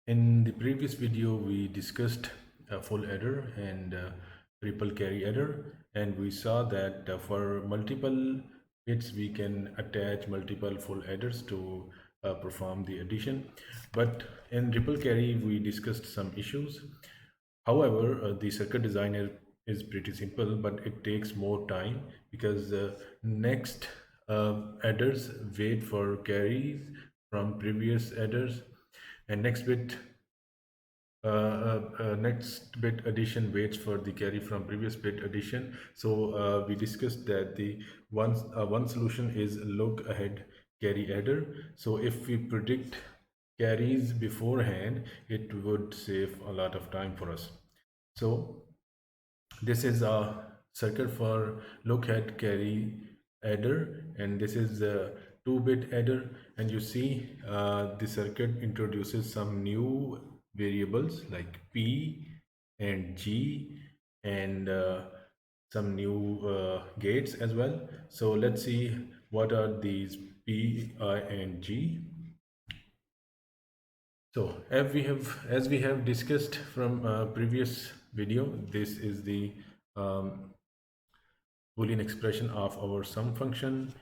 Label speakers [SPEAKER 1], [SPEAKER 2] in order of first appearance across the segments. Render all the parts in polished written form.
[SPEAKER 1] In the previous video, we discussed a full adder and triple carry adder, and we saw that for multiple bits we can attach multiple full adders to perform the addition. But in triple carry, we discussed some issues. However, the circuit design is pretty simple, but it takes more time because next adders wait for carries from previous adders, and next bit addition waits for the carry from previous bit addition. So we discussed that the one solution is look ahead carry adder. So if we predict carries beforehand, it would save a lot of time for us. So this is a circuit for look ahead carry adder, and this is a 2-bit adder. And you see the circuit introduces some new variables like P and G, and some new gates as well. So let's see what are these P, I, and G. So as we have discussed from previous video, this is the um, Boolean expression of our sum function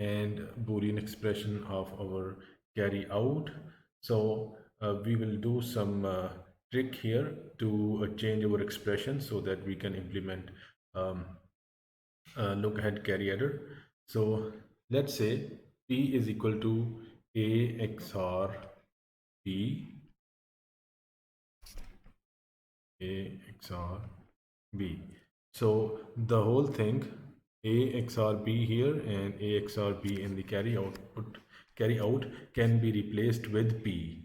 [SPEAKER 1] and Boolean expression of our carry out. So we will do some trick here to change our expression so that we can implement um, look ahead carry adder. So let's say P is equal to A XOR B, A XOR B. So the whole thing A XOR B here and A XOR B in the carry out can be replaced with P.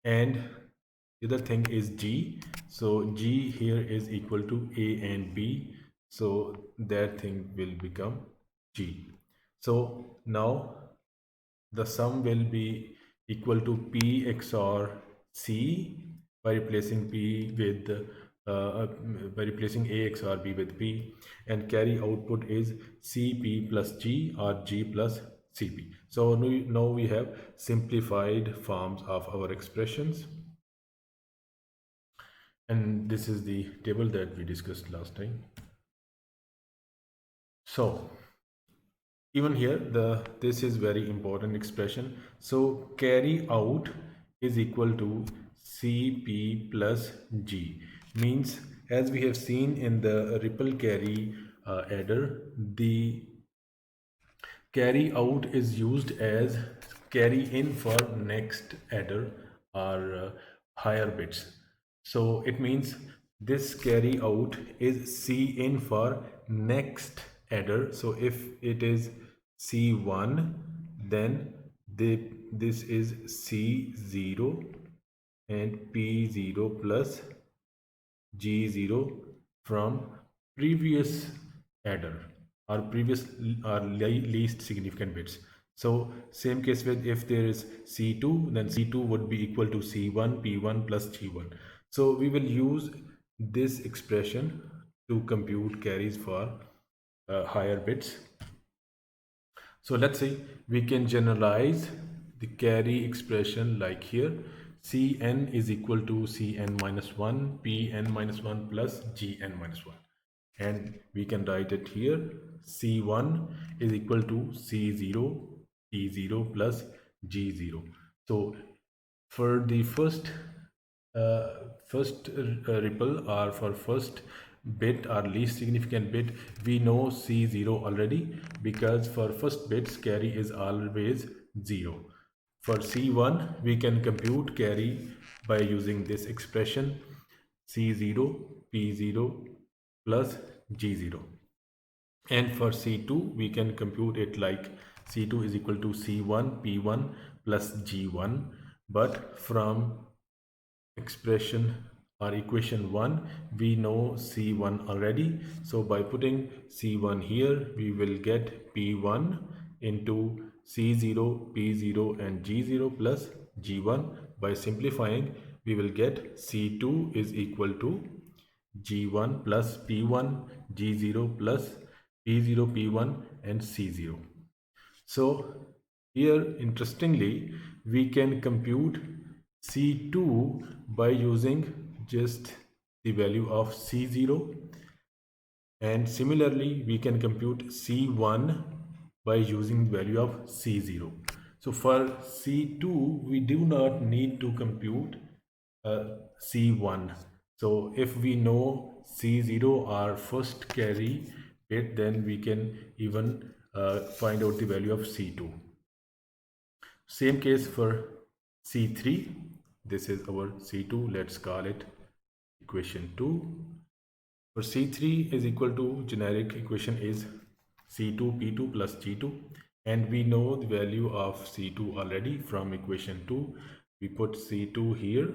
[SPEAKER 1] And the other thing is G. So G here is equal to A and B. So that thing will become G. So now the sum will be equal to P XOR C by replacing P with by replacing A XOR B with P, and carry output is CP plus G or G plus CP. So now we have simplified forms of our expressions, and this is the table that we discussed last time. So even here this is very important expression. So carry out is equal to cp plus g, means as we have seen in the ripple carry adder, the carry out is used as carry in for next adder or higher bits. So it means this carry out is C in for next adder. So if it is C1, then this is C0 and P0 plus G0 from previous adder or previous or least significant bits. So same case with if there is C2, then C2 would be equal to C1 P1 plus G1. So we will use this expression to compute carries for higher bits. So let's say we can generalize the carry expression like here. Cn is equal to Cn minus 1, Pn minus 1 plus Gn minus 1. And we can write it here. C1 is equal to C0, P0 plus G0. So for the first ripple, or for first bit or least significant bit, we know C0 already, because for first bits carry is always 0. For C1 we can compute carry by using this expression C0 P0 plus G0. And for C2 we can compute it like C2 is equal to C1 P1 plus G1. But from expression or equation 1 we know C1 already, so by putting C1 here we will get P1 into C0 P0 and G0 plus G1. By simplifying we will get C2 is equal to G1 plus P1 G0 plus P0 P1 and C0. So here interestingly we can compute C2 by using just the value of C0, and similarly we can compute C1 by using the value of C0. So for C2 we do not need to compute C1. So if we know C0 our first carry bit, then we can even find out the value of C2. Same case for C3. This is our C2. Let's call it equation 2. For C3 is equal to, generic equation is C2P2 plus G2, and we know the value of C2 already from equation 2. We put C2 here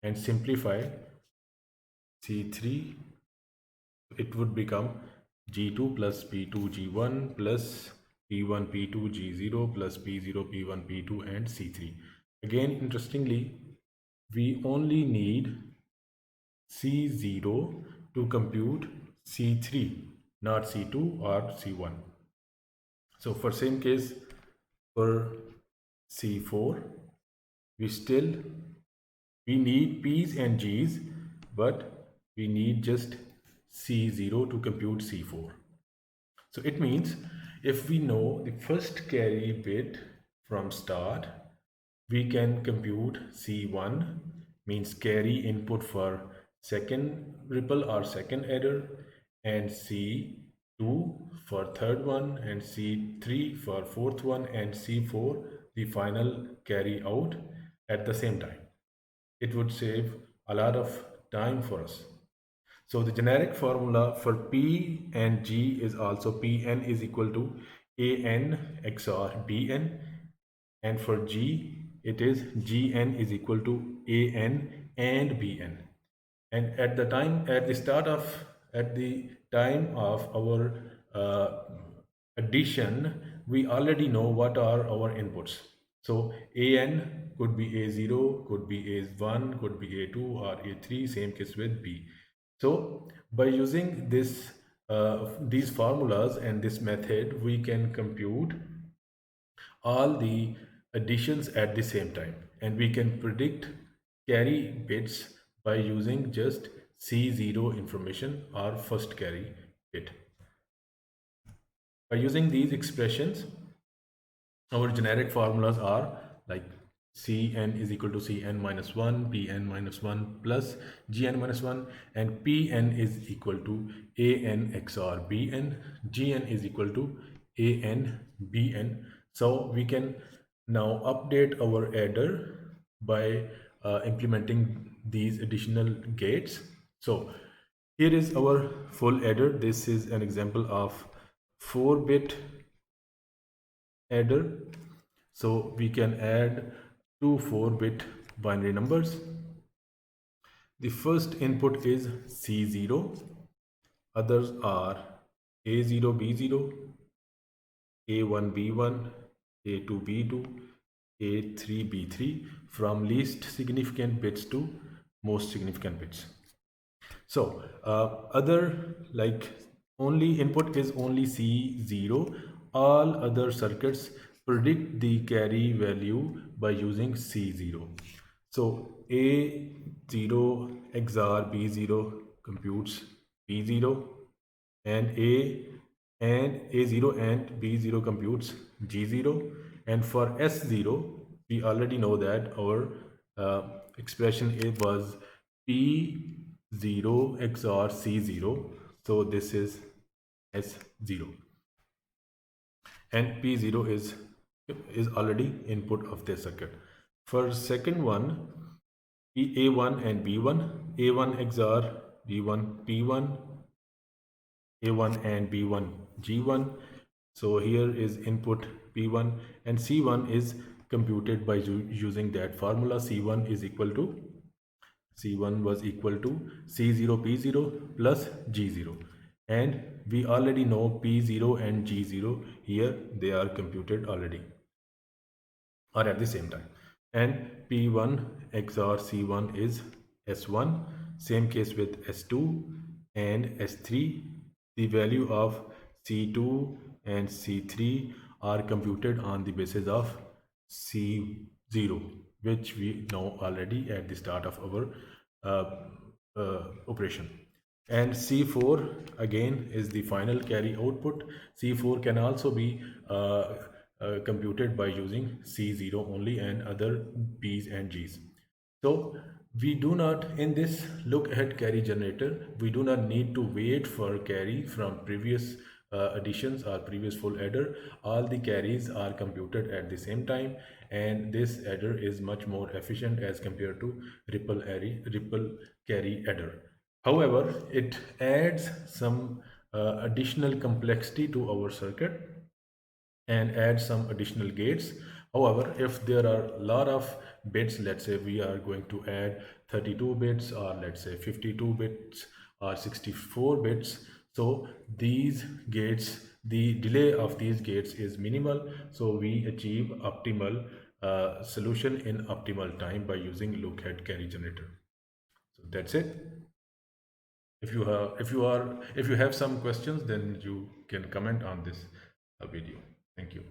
[SPEAKER 1] and simplify C3. It would become G2 plus P2 G1 plus P1 P2 G0 plus P0 P1 P2 and C3. Again, interestingly, we only need C0 to compute C3, not C2 or C1. So for same case for C4, we need P's and G's, but we need just C0 to compute C4. So it means if we know the first carry bit from start, we can compute C1, means carry input for second ripple or second adder, and C2 for third one, and C3 for fourth one, and C4 the final carry out at the same time. It would save a lot of time for us. So the generic formula for P and G is also Pn is equal to An XOR Bn, and for G it is Gn is equal to An and Bn. And at the time of our addition, we already know what are our inputs. So An could be A0, could be A1, could be A2 or A3, same case with B. So by using these formulas and this method, we can compute all the additions at the same time, and we can predict carry bits by using just C0 information or first carry bit. By using these expressions, our generic formulas are like Cn is equal to Cn minus 1, Pn minus 1 plus Gn minus 1, and Pn is equal to An XOR Bn, Gn is equal to An Bn. So we can now update our adder by implementing these additional gates. So here is our full adder. This is an example of 4-bit adder. So we can add two 4-bit binary numbers. The first input is C0, others are A0 B0, A1 B1, A2 B2, A3 B3, from least significant bits to most significant bits. So other, like, only input is only C0. All other circuits predict the carry value by using C0. So A0 XOR B0 computes B0, and A0 and B0 computes G0. And for S0, we already know that our expression was P0 XOR C0. So this is S0, and P0 is already input of this circuit. For second one, A1 and B1, A1 XOR B1 P1, A1 and B1 G1. So here is input P1, and C1 is computed by using that formula. C1 is equal to, C1 was equal to C0 P0 plus G0, and we already know P0 and G0 here, they are computed already or at the same time. And P1 XOR C1 is S1. Same case with S2 and S3. The value of C2 and C3 are computed on the basis of C0. which we know already at the start of our uh, operation. And C4 again is the final carry output. C4 can also be computed by using C0 only and other P's and G's. So we do not, in this look ahead carry generator, we do not need to wait for carry from previous additions or previous full adder. All the carries are computed at the same time, and this adder is much more efficient as compared to ripple carry adder. However, it adds some additional complexity to our circuit and add some additional gates. However, if there are a lot of bits, let's say we are going to add 32 bits or let's say 52 bits or 64 bits, so these gates, the delay of these gates is minimal, so we achieve optimal solution in optimal time by using look ahead carry generator. So that's it. If you have some questions, then you can comment on this video. Thank you.